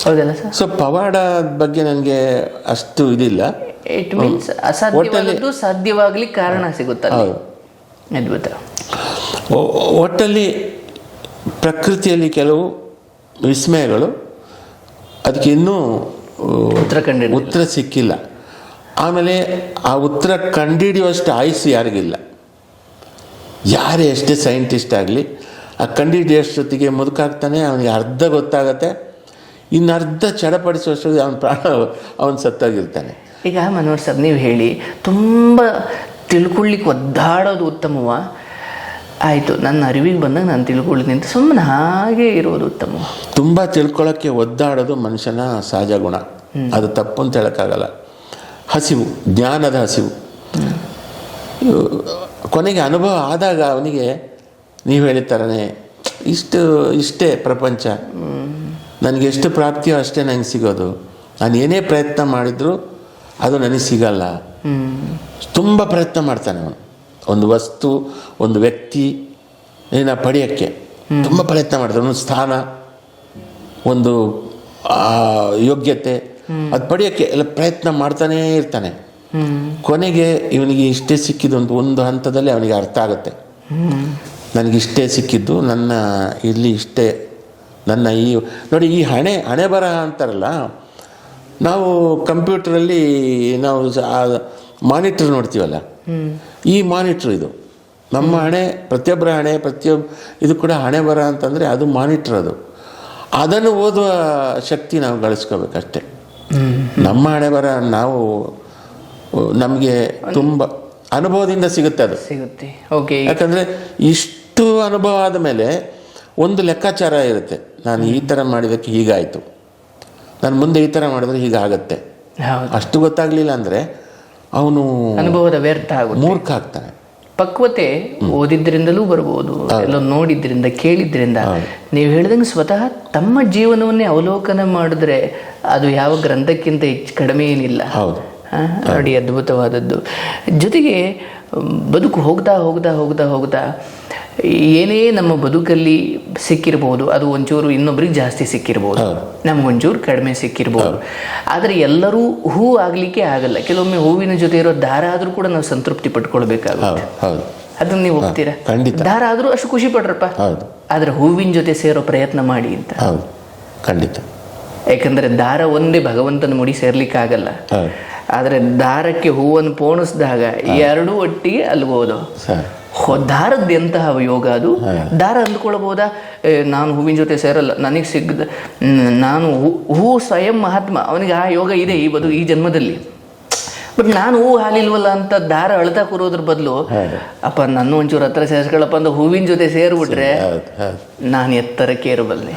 ಹೌದಲ್ಲ sir? So ಪವಾಡ ಬಗ್ಗೆ ನನಗೆ ಅಷ್ಟು ಇದಿಲ್ಲ. ಇಟ್ ಮೀನ್ಸ್ ಅಸಾಧ್ಯವಾದದ್ದು ಸಾಧ್ಯವಾಗ್ಲಿಕ್ಕೆ ಕಾರಣ ಸಿಗುತ್ತಲ್ಲ. ಅದ್ಭುತ. ಒಟ್ಟಲ್ಲಿ ಪ್ರಕೃತಿಯಲ್ಲಿ ಕೆಲವು ವಿಸ್ಮಯಗಳು, ಅದಕ್ಕೆ ಇನ್ನೂ ಉತ್ತರ ಸಿಕ್ಕಿಲ್ಲ. ಆಮೇಲೆ ಆ ಉತ್ತರ ಕಂಡುಹಿಡಿಯುವಷ್ಟು ಆಯುಸ್ಸು ಯಾರಿಗಿಲ್ಲ. ಯಾರೇ ಎಷ್ಟೇ ಸೈಂಟಿಸ್ಟ್ ಆಗಲಿ ಆ ಕಂಡುಹಿಡಿಯೋಷ್ಟೊತ್ತಿಗೆ ಮುದುಕಾಗ್ತಾನೆ, ಅವನಿಗೆ ಅರ್ಧ ಗೊತ್ತಾಗತ್ತೆ, ಇನ್ನು ಅರ್ಧ ಚಡಪಡಿಸುವಷ್ಟೊತ್ತಿಗೆ ಅವನ ಪ್ರಾಣ ಅವನು ಸತ್ತಾಗಿರ್ತಾನೆ. ಈಗ ಮನೋಹರ್ ಸರ್, ನೀವು ಹೇಳಿ ತುಂಬ ತಿಳ್ಕೊಳ್ಳಿಕ್ಕೆ ಒದ್ದಾಡೋದು ಉತ್ತಮವ, ಆಯಿತು ನನ್ನ ಅರಿವಿಗೆ ಬಂದಾಗ ನಾನು ತಿಳ್ಕೊಳ್ಳಿ ಅಂತ ಸುಮ್ಮನೆ ಹಾಗೆ ಇರೋದು ಉತ್ತಮ. ತುಂಬ ತಿಳ್ಕೊಳ್ಳೋಕ್ಕೆ ಒದ್ದಾಡೋದು ಮನುಷ್ಯನ ಸಹಜ ಗುಣ, ಅದು ತಪ್ಪು ಅಂತ ಹೇಳೋಕ್ಕಾಗಲ್ಲ. ಹಸಿವು, ಜ್ಞಾನದ ಹಸಿವು. ಕೊನೆಗೆ ಅನುಭವ ಆದಾಗ ಅವನಿಗೆ ನೀವು ಹೇಳಿದ ಇಷ್ಟೇ ಪ್ರಪಂಚ, ನನಗೆ ಎಷ್ಟು ಪ್ರಾಪ್ತಿಯೋ ಅಷ್ಟೇ ನನಗೆ ಸಿಗೋದು, ನಾನು ಏನೇ ಪ್ರಯತ್ನ ಮಾಡಿದರೂ ಅದು ನನಗೆ ಸಿಗಲ್ಲ. ತುಂಬ ಪ್ರಯತ್ನ ಮಾಡ್ತಾನೆ ಅವನು, ಒಂದು ವಸ್ತು, ಒಂದು ವ್ಯಕ್ತಿ ಪಡೆಯೋಕ್ಕೆ ತುಂಬ ಪ್ರಯತ್ನ ಮಾಡ್ತಾನೆ. ಒಂದು ಸ್ಥಾನ, ಒಂದು ಯೋಗ್ಯತೆ, ಅದು ಪಡೆಯೋಕ್ಕೆ ಎಲ್ಲ ಪ್ರಯತ್ನ ಮಾಡ್ತಾನೇ ಇರ್ತಾನೆ. ಕೊನೆಗೆ ಇವನಿಗೆ ಇಷ್ಟೇ ಸಿಕ್ಕಿದ್ದು ಒಂದು ಹಂತದಲ್ಲಿ ಅವನಿಗೆ ಅರ್ಥ ಆಗುತ್ತೆ, ನನಗಿಷ್ಟೇ ಸಿಕ್ಕಿದ್ದು, ನನ್ನ ಇಲ್ಲಿ ಇಷ್ಟೇ, ನನ್ನ ನೋಡಿ ಈ ಹಣೆ ಬರಹ ಅಂತಾರಲ್ಲ, ನಾವು ಕಂಪ್ಯೂಟ್ರಲ್ಲಿ ನಾವು ಮಾನಿಟ್ರ್ ನೋಡ್ತೀವಲ್ಲ, ಈ ಮಾನಿಟ್ರ್ ಇದು ನಮ್ಮ ಹಣೆ, ಪ್ರತಿಯೊಬ್ಬರ ಹಣೆ, ಇದು ಕೂಡ ಹಣೆ ಬರಹ ಅಂತಂದರೆ ಅದು ಮಾನಿಟ್ರ್. ಅದನ್ನು ಓದುವ ಶಕ್ತಿ ನಾವು ಗಳಿಸ್ಕೋಬೇಕಷ್ಟೆ. ನಮ್ಮ ಹಣೆ ಬರಹ ನಮಗೆ ತುಂಬ ಅನುಭವದಿಂದ ಸಿಗುತ್ತೆ, ಅದು ಸಿಗುತ್ತೆ. ಓಕೆ. ಯಾಕಂದರೆ ಇಷ್ಟು ಅನುಭವ ಆದ ಮೇಲೆ ಒಂದು ಲೆಕ್ಕಾಚಾರ ಇರುತ್ತೆ, ನಾನು ಈ ಥರ ಮಾಡಿದ್ದಕ್ಕೆ ಹೀಗಾಯಿತು, ನಾನು ಮುಂದೆ ಈ ಥರ ಮಾಡಿದ್ರೆ ಹೀಗಾಗತ್ತೆ. ಅಷ್ಟು ಗೊತ್ತಾಗಲಿಲ್ಲ ಅಂದರೆ ಅವನು ಅನುಭವದ ವ್ಯರ್ಥ ಆಗುತ್ತೆ, ಮೂರ್ಖ ಆಗ್ತಾನೆ. ಪಕ್ವತೆ ಓದಿದ್ರಿಂದಲೂ ಬರ್ಬೋದು, ಎಲ್ಲ ನೋಡಿದ್ರಿಂದ, ಕೇಳಿದ್ರಿಂದ. ನೀವು ಹೇಳಿದಂಗೆ ಸ್ವತಃ ತಮ್ಮ ಜೀವನವನ್ನೇ ಅವಲೋಕನ ಮಾಡಿದ್ರೆ ಅದು ಯಾವ ಗ್ರಂಥಕ್ಕಿಂತ ಹೆಚ್ಚು ಕಡಿಮೆ ಏನಿಲ್ಲ. ಹೌದು ನೋಡಿ, ಅದ್ಭುತವಾದದ್ದು. ಜೊತೆಗೆ ಬದುಕು ಹೋಗ್ತಾ ಹೋಗ್ತಾ ಹೋಗ್ತಾ ಹೋಗ್ತಾ ಏನೇ ನಮ್ಮ ಬದುಕಲ್ಲಿ ಸಿಕ್ಕಿರ್ಬೋದು, ಅದು ಒಂಚೂರು ಇನ್ನೊಬ್ರಿಗೆ ಜಾಸ್ತಿ ಸಿಕ್ಕಿರ್ಬೋದು, ನಮಗೊಂಚೂರು ಕಡಿಮೆ ಸಿಕ್ಕಿರ್ಬೋದು. ಆದರೆ ಎಲ್ಲರೂ ಹೂ ಆಗಲಿಕ್ಕೆ ಆಗಲ್ಲ. ಕೆಲವೊಮ್ಮೆ ಹೂವಿನ ಜೊತೆ ಇರೋ ದಾರ ಆದರೂ ಕೂಡ ನಾವು ಸಂತೃಪ್ತಿ ಪಟ್ಕೊಳ್ಬೇಕಾಗುತ್ತೆ. ಅದನ್ನು ನೀವು ಒಪ್ತೀರಾ? ದಾರ ಆದರೂ ಅಷ್ಟು ಖುಷಿ ಪಡ್ರಪ್ಪ, ಆದರೆ ಹೂವಿನ ಜೊತೆ ಸೇರೋ ಪ್ರಯತ್ನ ಮಾಡಿ ಅಂತ. ಖಂಡಿತ. ಯಾಕಂದರೆ ದಾರ ಒಂದೇ ಭಗವಂತನ ಮುಡಿ ಸೇರ್ಲಿಕ್ಕಾಗಲ್ಲ. ಆದರೆ ದಾರಕ್ಕೆ ಹೂವನ್ನು ಪೋಣಿಸಿದಾಗ ಎರಡೂ ಒಟ್ಟಿಗೆ ಅಲ್ಬೋದು. ದಾರದ್ದು ಎಂತಹ ಯೋಗ ಅದು. ದಾರ ಅಂದ್ಕೊಳ್ಬೋದಾ, ನಾನು ಹೂವಿನ ಜೊತೆ ಸೇರಲ್ಲ, ನನಗೆ ಸಿಗದ, ನಾನು ಹೂ ಸ್ವಯಂ ಮಹಾತ್ಮ, ಅವನಿಗೆ ಆ ಯೋಗ ಇದೆ ಈ ಜನ್ಮದಲ್ಲಿ. ಬಟ್ ನಾನು ಹೂ ಹಾಲಿಲ್ವಲ್ಲ ಅಂತ ದಾರ ಅಳ್ತಾ ಕೂರೋದ್ರ ಬದಲು, ಅಪ್ಪ ನನ್ನ ಒಂಚೂರು ಹತ್ರ ಸೇರಿಸ್ಕೊಳ್ಳಪ್ಪ ಅಂತ ಹೂವಿನ ಜೊತೆ ಸೇರಿಬಿಟ್ರೆ ನಾನು ಎತ್ತರಕ್ಕೆ ಏರಬಲ್ಲೆ.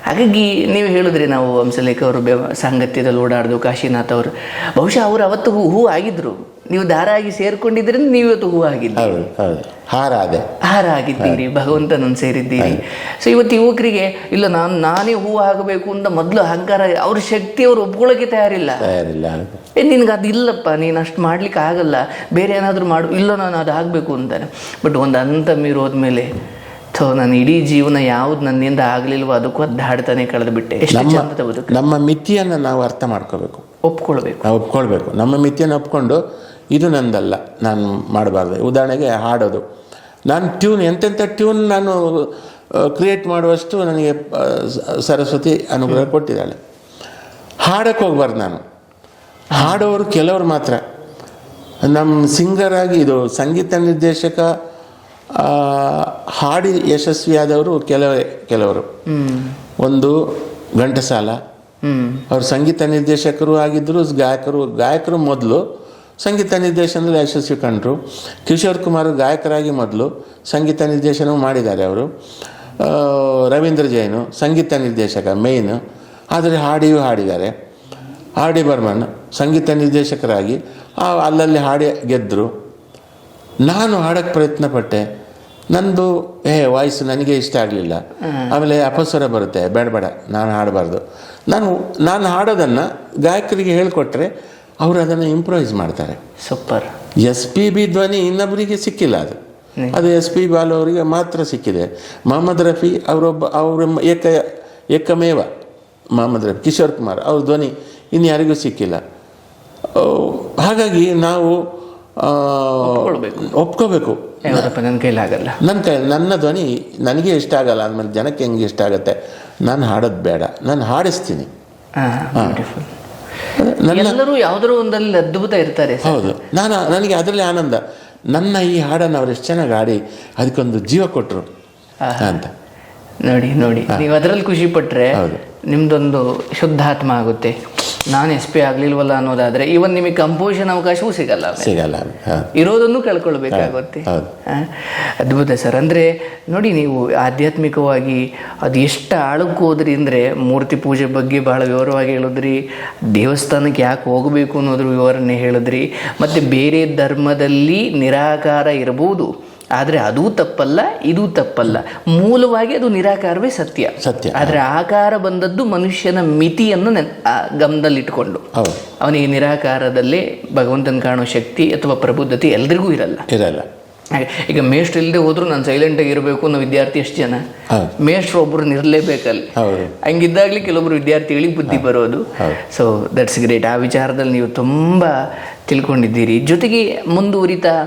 ಹಾಗಾಗಿ ನೀವು ಹೇಳಿದ್ರಿ, ನಾವು ಹಂಸಲೇಖ ಅವರು ಸಾಂಗತ್ಯದಲ್ಲಿ ಓಡಾಡ್ದು, ಕಾಶಿನಾಥ್ ಅವರು, ಬಹುಶಃ ಅವರು ಅವತ್ತು ಹೂ ಆಗಿದ್ರು, ನೀವು ದಾರ ಆಗಿ ಸೇರ್ಕೊಂಡಿದ್ರಿಂದ ನೀವು ಇವತ್ತು ಹೂ ಆಗಿದ್ದೀರಿ, ಹಾರ ಆಗಿದ್ದೀರಿ, ಭಗವಂತನನ್ನು ಸೇರಿದ್ದೀರಿ. ಸೊ ಇವತ್ತು ಯುವಕರಿಗೆ ಇಲ್ಲ ನಾನೇ ಹೂ ಆಗಬೇಕು ಅಂತ ಮೊದಲು ಅಹಂಕಾರ, ಅವ್ರ ಶಕ್ತಿ ಅವರು ಒಪ್ಕೊಳ್ಳೋಕೆ ತಯಾರಿಲ್ಲ. ನಿನ್ಗೆ ಅದು ಇಲ್ಲಪ್ಪ, ನೀನು ಅಷ್ಟು ಮಾಡ್ಲಿಕ್ಕೆ ಆಗಲ್ಲ, ಬೇರೆ ಏನಾದರೂ ಮಾಡು, ಇಲ್ಲ ನಾನು ಅದು ಆಗಬೇಕು ಅಂತಾನೆ. ಬಟ್ ಒಂದು ಹಂತ ಮೀರೋದ್ಮೇಲೆ ನಾನು ಇಡೀ ಜೀವನ ಯಾವ್ದು ನನ್ನಿಂದ ಆಗಲಿಲ್ವೋ ಅದಕ್ಕೂ ಒದ್ದಾಡ್ತಾನೆ ಕಳೆದು ಬಿಟ್ಟೆ. ಎಷ್ಟು ಚಂದದ ಬದುಕು. ನಮ್ಮ ಮಿತಿಯನ್ನು ನಾವು ಅರ್ಥ ಮಾಡ್ಕೋಬೇಕು, ಒಪ್ಕೊಳ್ಬೇಕು. ನಮ್ಮ ಮಿತಿಯನ್ನು ಒಪ್ಕೊಂಡು ಇದು ನಂದಲ್ಲ, ನಾನು ಮಾಡಬಾರ್ದು. ಉದಾಹರಣೆಗೆ ಹಾಡೋದು, ನಾನು ಎಂತೆಂಥ ಟ್ಯೂನ್ ನಾನು ಕ್ರಿಯೇಟ್ ಮಾಡುವಷ್ಟು ನನಗೆ ಸರಸ್ವತಿ ಅನುಗ್ರಹ ಕೊಟ್ಟಿದ್ದಾಳೆ. ಹಾಡಕ್ಕೆ ಹೋಗ್ಬಾರ್ದು ನಾನು. ಹಾಡೋರು ಕೆಲವರು ಮಾತ್ರ. ನಮ್ಮ ಸಿಂಗರಾಗಿ, ಇದು ಸಂಗೀತ ನಿರ್ದೇಶಕ ಹಾಡಿ ಯಶಸ್ವಿಯಾದವರು ಕೆಲವರು. ಒಂದು ಘಂಟಸಾಲ, ಅವರು ಸಂಗೀತ ನಿರ್ದೇಶಕರು ಆಗಿದ್ದರು, ಗಾಯಕರು ಮೊದಲು ಸಂಗೀತ ನಿರ್ದೇಶನದಲ್ಲಿ ಯಶಸ್ವಿ ಕಂಡರು. ಕಿಶೋರ್ ಕುಮಾರ್ ಗಾಯಕರಾಗಿ ಮೊದಲು ಸಂಗೀತ ನಿರ್ದೇಶನ ಮಾಡಿದ್ದಾರೆ ಅವರು. ರವೀಂದ್ರ ಜೈನು ಸಂಗೀತ ನಿರ್ದೇಶಕ ಮೇಯ್ನು, ಆದರೆ ಹಾಡಿಯೂ ಹಾಡಿದ್ದಾರೆ. ಆರ್ ಡಿ ಬರ್ಮನ್ ಸಂಗೀತ ನಿರ್ದೇಶಕರಾಗಿ ಅಲ್ಲಲ್ಲಿ ಹಾಡಿ ಗೆದ್ದರು. ನಾನು ಹಾಡೋಕ್ಕೆ ಪ್ರಯತ್ನ ಪಟ್ಟೆ, ನಂದು ವಾಯ್ಸ್ ನನಗೆ ಇಷ್ಟ ಆಗಲಿಲ್ಲ. ಆಮೇಲೆ ಅಪಸ್ವರ ಬರುತ್ತೆ, ಬೇಡ ನಾನು ಹಾಡಬಾರ್ದು. ನಾನು ಹಾಡೋದನ್ನು ಗಾಯಕರಿಗೆ ಹೇಳಿಕೊಟ್ರೆ ಅವರು ಅದನ್ನು ಇಂಪ್ರೂವೈಸ್ ಮಾಡ್ತಾರೆ. ಸೂಪರ್. SPB ಧ್ವನಿ ಇನ್ನೊಬ್ಬರಿಗೆ ಸಿಕ್ಕಿಲ್ಲ, ಅದು SP ಬಾಲು ಅವರಿಗೆ ಮಾತ್ರ ಸಿಕ್ಕಿದೆ. ಮೊಹಮ್ಮದ್ ರಫಿ ಅವರ ಏಕಮೇವ ಮೊಹಮ್ಮದ್ ರಫಿ, ಕಿಶೋರ್ ಕುಮಾರ್ ಅವ್ರ ಧ್ವನಿ ಇನ್ಯಾರಿಗೂ ಸಿಕ್ಕಿಲ್ಲ. ಹಾಗಾಗಿ ನಾವು ಒಪ್ಕೋಬೇಕು. ನನ್ನ ಕೈಲಾಗಲ್ಲ, ನನ್ನ ಧ್ವನಿ ನನಗೆ ಇಷ್ಟ ಆಗಲ್ಲ ಅಂದಮೇಲೆ ಜನಕ್ಕೆ ಹೆಂಗೆ ಇಷ್ಟ ಆಗುತ್ತೆ? ನಾನು ಹಾಡೋದು ಬೇಡ, ನಾನು ಹಾಡಿಸ್ತೀನಿ. ಎಲ್ಲರೂ ಯಾವುದೋ ಒಂದಲ್ಲಿ ಅದ್ಭುತ ಇರ್ತಾರೆ. ಹೌದು, ನನಗೆ ಅದರಲ್ಲಿ ಆನಂದ. ನನ್ನ ಈ ಹಾಡನ್ನು ಅವ್ರು ಎಷ್ಟು ಚೆನ್ನಾಗಿ ಹಾಡಿ ಅದಕ್ಕೊಂದು ಜೀವ ಕೊಟ್ಟರು ಅಂತ ನೋಡಿ. ನೀವು ಅದರಲ್ಲಿ ಖುಷಿ ಪಟ್ಟರೆ ನಿಮ್ದೊಂದು ಶುದ್ಧಾತ್ಮ ಆಗುತ್ತೆ. ನಾನು SP ಆಗ್ಲಿಲ್ವಲ್ಲ ಅನ್ನೋದಾದ್ರೆ ಇವನ್ ನಿಮಗೆ ಕಂಪೋಸಿಷನ್ ಅವಕಾಶವೂ ಸಿಗಲ್ಲ. ಇರೋದನ್ನು ಕಳ್ಕೊಳ್ಬೇಕಾಗುತ್ತೆ. ಅದ್ಭುತ ಸರ್. ಅಂದರೆ ನೋಡಿ, ನೀವು ಆಧ್ಯಾತ್ಮಿಕವಾಗಿ ಅದು ಎಷ್ಟು ಆಳಕ್ಕೆ ಹೋದ್ರಿ ಅಂದರೆ, ಮೂರ್ತಿ ಪೂಜೆ ಬಗ್ಗೆ ಬಹಳ ವಿವರವಾಗಿ ಹೇಳಿದ್ರಿ, ದೇವಸ್ಥಾನಕ್ಕೆ ಯಾಕೆ ಹೋಗಬೇಕು ಅನ್ನೋದ್ರ ವಿವರಣೆ ಹೇಳಿದ್ರಿ, ಮತ್ತು ಬೇರೆ ಧರ್ಮದಲ್ಲಿ ನಿರಾಕಾರ ಇರಬಹುದು, ಆದರೆ ಅದೂ ತಪ್ಪಲ್ಲ, ಇದೂ ತಪ್ಪಲ್ಲ, ಮೂಲವಾಗಿ ಅದು ನಿರಾಕಾರವೇ ಸತ್ಯ. ಆದರೆ ಆಕಾರ ಬಂದದ್ದು ಮನುಷ್ಯನ ಮಿತಿಯನ್ನು ಗಮನದಲ್ಲಿಟ್ಟುಕೊಂಡು. ಅವನಿಗೆ ನಿರಾಕಾರದಲ್ಲೇ ಭಗವಂತನ ಕಾಣೋ ಶಕ್ತಿ ಅಥವಾ ಪ್ರಬುದ್ಧತೆ ಎಲ್ರಿಗೂ ಇರಲ್ಲ. ಈಗ ಮೇಷ್ಟ್ರು ಇಲ್ಲದೆ ಹೋದ್ರು ನಾನು ಸೈಲೆಂಟಾಗಿ ಇರಬೇಕು ಅನ್ನೋ ವಿದ್ಯಾರ್ಥಿ ಎಷ್ಟು ಜನ? ಮೇಷ್ಟ್ರು ಒಬ್ಬರು ಇರಲೇಬೇಕಲ್ಲಿ. ಹಂಗಿದ್ದಾಗಲಿ ಕೆಲವೊಬ್ರು ವಿದ್ಯಾರ್ಥಿಗಳಿಗೆ ಬುದ್ಧಿ ಬರೋದು. So that's great. ಆ ವಿಚಾರದಲ್ಲಿ ನೀವು ತುಂಬ ತಿಳ್ಕೊಂಡಿದ್ದೀರಿ. ಜೊತೆಗೆ ಮುಂದುವರಿತಾ